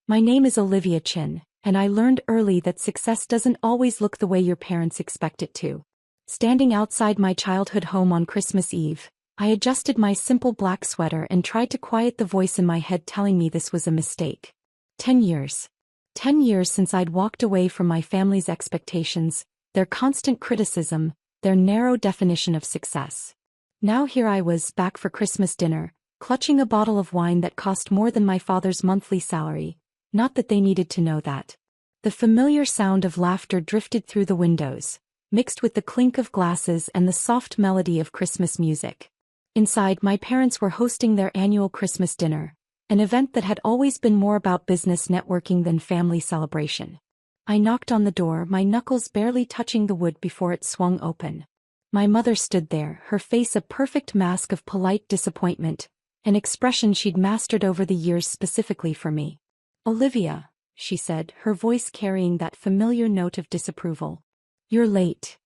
My name is Olivia Chen, and I learned early that success doesn't always look the way your parents expect it to. Standing outside my childhood home on Christmas Eve, I adjusted my simple black sweater and tried to quiet the voice in my head telling me this was a mistake. 10 years. 10 years since I'd walked away from my family's expectations, their constant criticism, their narrow definition of success. Now here I was back for Christmas dinner, clutching a bottle of wine that cost more than my father's monthly salary, not that they needed to know that. The familiar sound of laughter drifted through the windows, mixed with the clink of glasses and the soft melody of Christmas music. Inside, my parents were hosting their annual Christmas dinner, an event that had always been more about business networking than family celebration. I knocked on the door, my knuckles barely touching the wood before it swung open. My mother stood there, her face a perfect mask of polite disappointment, an expression she'd mastered over the years specifically for me. "Olivia," she said, her voice carrying that familiar note of disapproval. "You're late."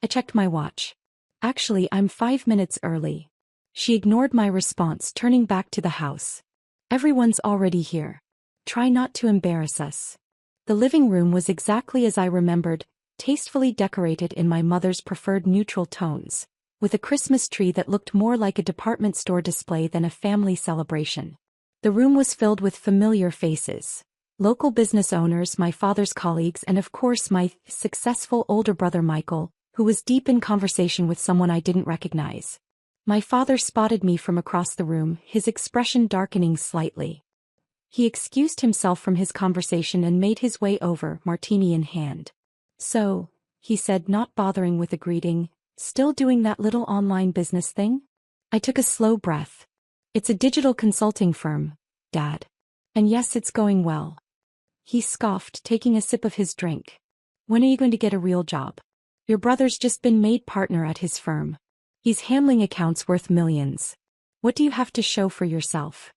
I checked my watch. "Actually, I'm 5 minutes early." She ignored my response, turning back to the house. "Everyone's already here. Try not to embarrass us." The living room was exactly as I remembered, tastefully decorated in my mother's preferred neutral tones, with a Christmas tree that looked more like a department store display than a family celebration. The room was filled with familiar faces. Local business owners, my father's colleagues, and of course my successful older brother Michael, who was deep in conversation with someone I didn't recognize. My father spotted me from across the room, his expression darkening slightly. He excused himself from his conversation and made his way over, martini in hand. "So," he said, not bothering with a greeting, "still doing that little online business thing?" I took a slow breath. "It's a digital consulting firm, Dad. And yes, it's going well." He scoffed, taking a sip of his drink. "When are you going to get a real job? Your brother's just been made partner at his firm. He's handling accounts worth millions. What do you have to show for yourself?"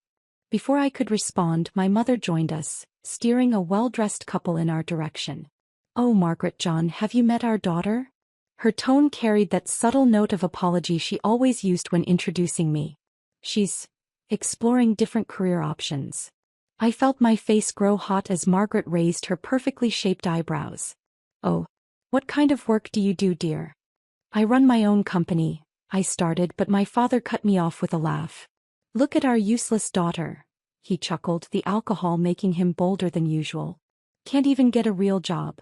Before I could respond, my mother joined us, steering a well-dressed couple in our direction. "Oh, Margaret John, have you met our daughter?" Her tone carried that subtle note of apology she always used when introducing me. "She's exploring different career options." I felt my face grow hot as Margaret raised her perfectly shaped eyebrows. "Oh, what kind of work do you do, dear?" "I run my own company," I started, but my father cut me off with a laugh. "Look at our useless daughter," he chuckled, the alcohol making him bolder than usual. "Can't even get a real job."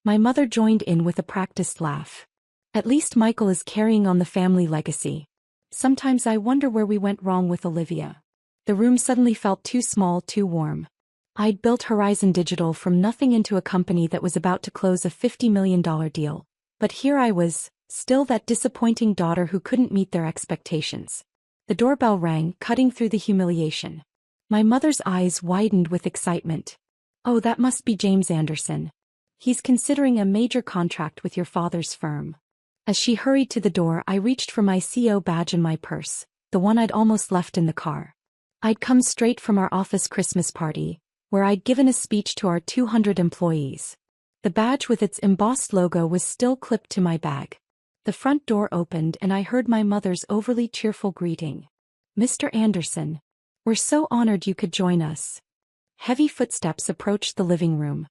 My mother joined in with a practiced laugh. "At least Michael is carrying on the family legacy. Sometimes I wonder where we went wrong with Olivia." The room suddenly felt too small, too warm. I'd built Horizon Digital from nothing into a company that was about to close a $50 million deal. But here I was, still that disappointing daughter who couldn't meet their expectations. The doorbell rang, cutting through the humiliation. My mother's eyes widened with excitement. "Oh, that must be James Anderson. He's considering a major contract with your father's firm." As she hurried to the door, I reached for my CO badge in my purse, the one I'd almost left in the car. I'd come straight from our office Christmas party, where I'd given a speech to our 200 employees. The badge with its embossed logo was still clipped to my bag. The front door opened and I heard my mother's overly cheerful greeting. "Mr. Anderson, we're so honored you could join us." Heavy footsteps approached the living room.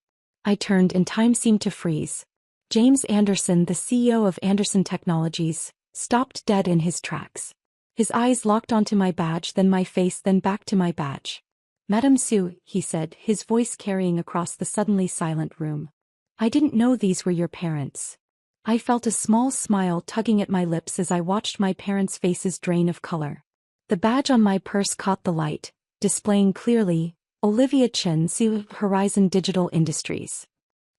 I turned and time seemed to freeze. James Anderson, the CEO of Anderson Technologies, stopped dead in his tracks. His eyes locked onto my badge, then my face, then back to my badge. "Madame Sue," he said, his voice carrying across the suddenly silent room. "I didn't know these were your parents." I felt a small smile tugging at my lips as I watched my parents' faces drain of color. The badge on my purse caught the light, displaying clearly, "Olivia Chen, CEO of Horizon Digital Industries."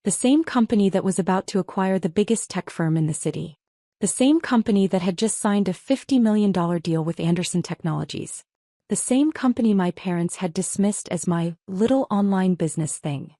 The same company that was about to acquire the biggest tech firm in the city. The same company that had just signed a $50 million deal with Anderson Technologies. The same company my parents had dismissed as my little online business thing.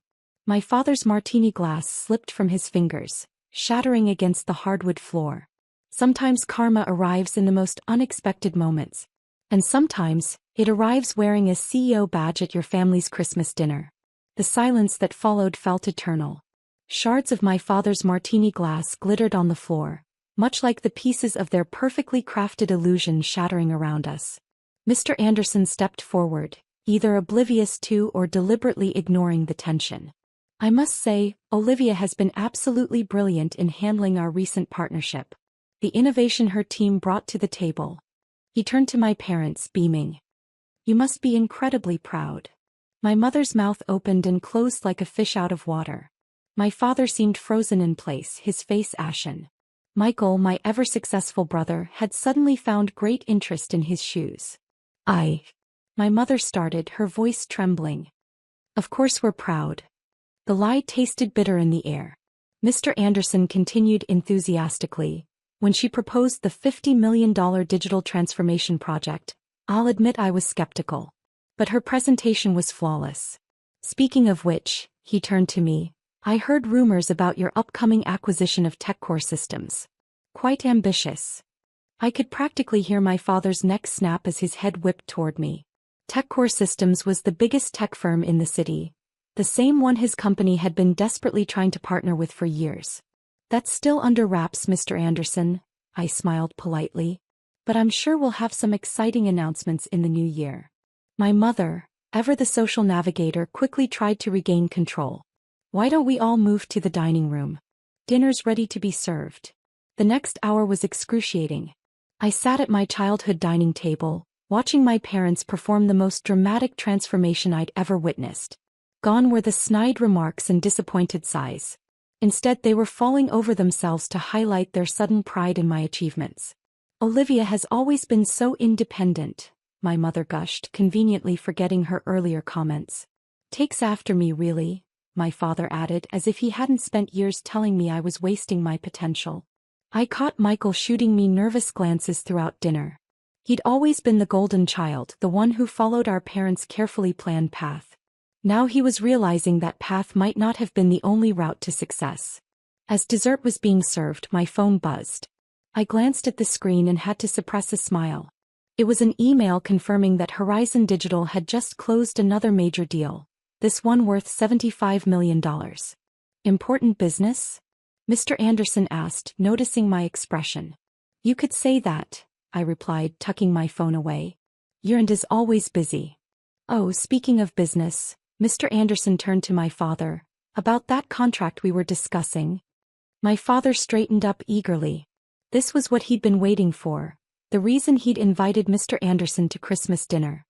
My father's martini glass slipped from his fingers, shattering against the hardwood floor. Sometimes karma arrives in the most unexpected moments. And sometimes, it arrives wearing a CEO badge at your family's Christmas dinner. The silence that followed felt eternal. Shards of my father's martini glass glittered on the floor, much like the pieces of their perfectly crafted illusion shattering around us. Mr. Anderson stepped forward, either oblivious to or deliberately ignoring the tension. I must say, Olivia has been absolutely brilliant in handling our recent partnership. The innovation her team brought to the table. He turned to my parents, beaming. You must be incredibly proud. My mother's mouth opened and closed like a fish out of water. My father seemed frozen in place, his face ashen. Michael, my ever-successful brother, had suddenly found great interest in his shoes. My mother started, her voice trembling. Of course we're proud. The lie tasted bitter in the air. Mr. Anderson continued enthusiastically. When she proposed the $50 million digital transformation project, I'll admit I was skeptical. But her presentation was flawless. Speaking of which, he turned to me. I heard rumors about your upcoming acquisition of TechCore Systems. Quite ambitious. I could practically hear my father's neck snap as his head whipped toward me. TechCore Systems was the biggest tech firm in the city, the same one his company had been desperately trying to partner with for years. That's still under wraps, Mr. Anderson, I smiled politely. But I'm sure we'll have some exciting announcements in the new year. My mother, ever the social navigator, quickly tried to regain control. Why don't we all move to the dining room? Dinner's ready to be served. The next hour was excruciating. I sat at my childhood dining table, watching my parents perform the most dramatic transformation I'd ever witnessed. Gone were the snide remarks and disappointed sighs. Instead, they were falling over themselves to highlight their sudden pride in my achievements. Olivia has always been so independent, my mother gushed, conveniently forgetting her earlier comments. Takes after me, really, my father added, as if he hadn't spent years telling me I was wasting my potential. I caught Michael shooting me nervous glances throughout dinner. He'd always been the golden child, the one who followed our parents' carefully planned path. Now he was realizing that path might not have been the only route to success. As dessert was being served, my phone buzzed. I glanced at the screen and had to suppress a smile. It was an email confirming that Horizon Digital had just closed another major deal, this one worth $75 million. Important business? Mr. Anderson asked, noticing my expression. You could say that, I replied, tucking my phone away. Your end is always busy. Oh, speaking of business, Mr. Anderson turned to my father. About that contract we were discussing. My father straightened up eagerly. This was what he'd been waiting for, the reason he'd invited Mr. Anderson to Christmas dinner.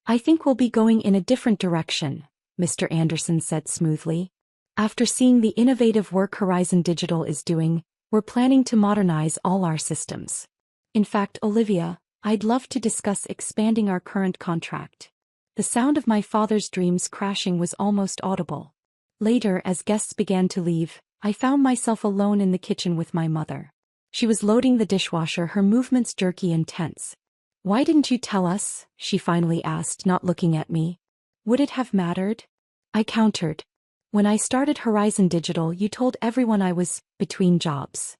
I think we'll be going in a different direction, Mr. Anderson said smoothly. After seeing the innovative work Horizon Digital is doing, we're planning to modernize all our systems. In fact, Olivia, I'd love to discuss expanding our current contract. The sound of my father's dreams crashing was almost audible. Later, as guests began to leave, I found myself alone in the kitchen with my mother. She was loading the dishwasher, her movements jerky and tense. Why didn't you tell us? She finally asked, not looking at me. Would it have mattered? I countered. When I started Horizon Digital, you told everyone I was between jobs.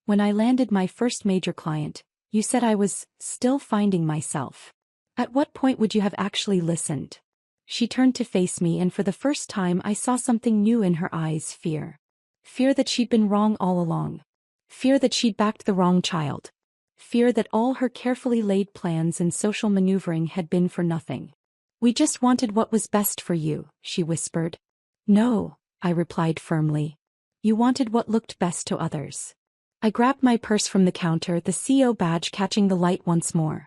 When I landed my first major client, you said I was still finding myself. At what point would you have actually listened? She turned to face me, and for the first time I saw something new in her eyes, fear. Fear that she'd been wrong all along. Fear that she'd backed the wrong child. Fear that all her carefully laid plans and social maneuvering had been for nothing. We just wanted what was best for you, she whispered. No, I replied firmly. You wanted what looked best to others. I grabbed my purse from the counter, the CEO badge catching the light once more.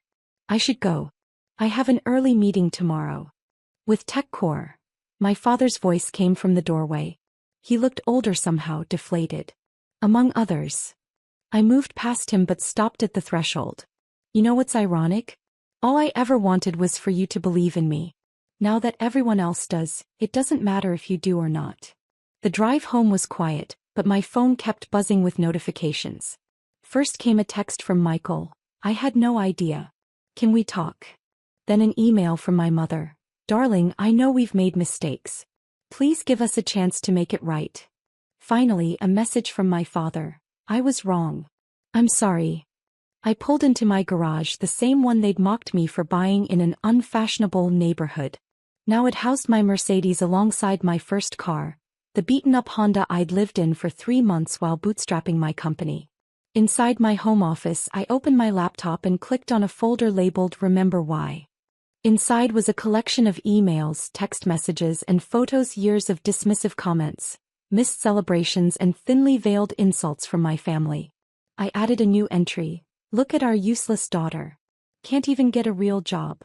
I should go. I have an early meeting tomorrow. With TechCore. My father's voice came from the doorway. He looked older somehow, deflated. Among others. I moved past him but stopped at the threshold. You know what's ironic? All I ever wanted was for you to believe in me. Now that everyone else does, it doesn't matter if you do or not. The drive home was quiet, but my phone kept buzzing with notifications. First came a text from Michael. I had no idea. Can we talk? Then an email from my mother. Darling, I know we've made mistakes. Please give us a chance to make it right. Finally, a message from my father. I was wrong. I'm sorry. I pulled into my garage, the same one they'd mocked me for buying in an unfashionable neighborhood. Now it housed my Mercedes alongside my first car, the beaten-up Honda I'd lived in for 3 months while bootstrapping my company. Inside my home office, I opened my laptop and clicked on a folder labeled Remember Why. Inside was a collection of emails, text messages, and photos, years of dismissive comments, missed celebrations, and thinly veiled insults from my family. I added a new entry. Look at our useless daughter. Can't even get a real job.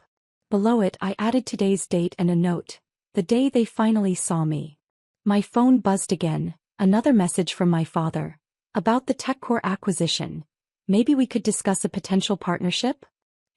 Below it, I added today's date and a note. The day they finally saw me. My phone buzzed again, another message from my father. About the TechCore acquisition. Maybe we could discuss a potential partnership?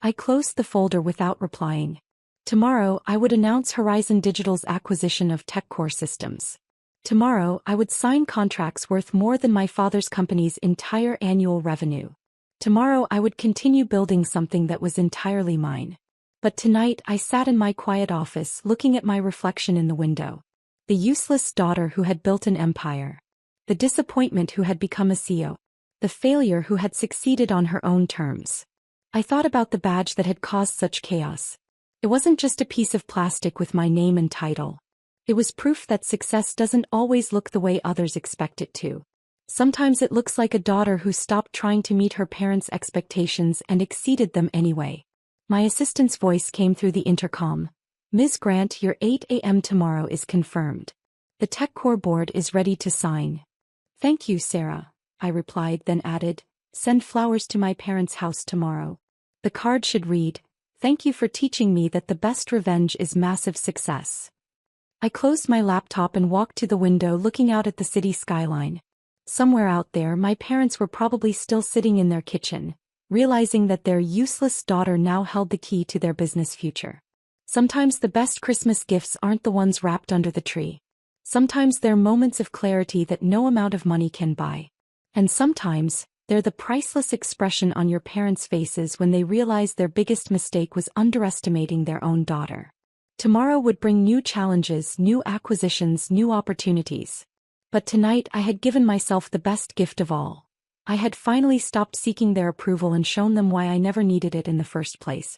I closed the folder without replying. Tomorrow, I would announce Horizon Digital's acquisition of TechCore Systems. Tomorrow, I would sign contracts worth more than my father's company's entire annual revenue. Tomorrow, I would continue building something that was entirely mine. But tonight, I sat in my quiet office looking at my reflection in the window. The useless daughter who had built an empire. The disappointment who had become a CEO. The failure who had succeeded on her own terms. I thought about the badge that had caused such chaos. It wasn't just a piece of plastic with my name and title. It was proof that success doesn't always look the way others expect it to. Sometimes it looks like a daughter who stopped trying to meet her parents' expectations and exceeded them anyway. My assistant's voice came through the intercom. Ms. Grant, your 8 a.m. tomorrow is confirmed. The TechCore board is ready to sign. Thank you, Sarah, I replied, then added, send flowers to my parents' house tomorrow. The card should read, thank you for teaching me that the best revenge is massive success. I closed my laptop and walked to the window, looking out at the city skyline. Somewhere out there, my parents were probably still sitting in their kitchen, realizing that their useless daughter now held the key to their business future. Sometimes the best Christmas gifts aren't the ones wrapped under the tree. Sometimes they're moments of clarity that no amount of money can buy. And sometimes, they're the priceless expression on your parents' faces when they realize their biggest mistake was underestimating their own daughter. Tomorrow would bring new challenges, new acquisitions, new opportunities. But tonight I had given myself the best gift of all. I had finally stopped seeking their approval and shown them why I never needed it in the first place.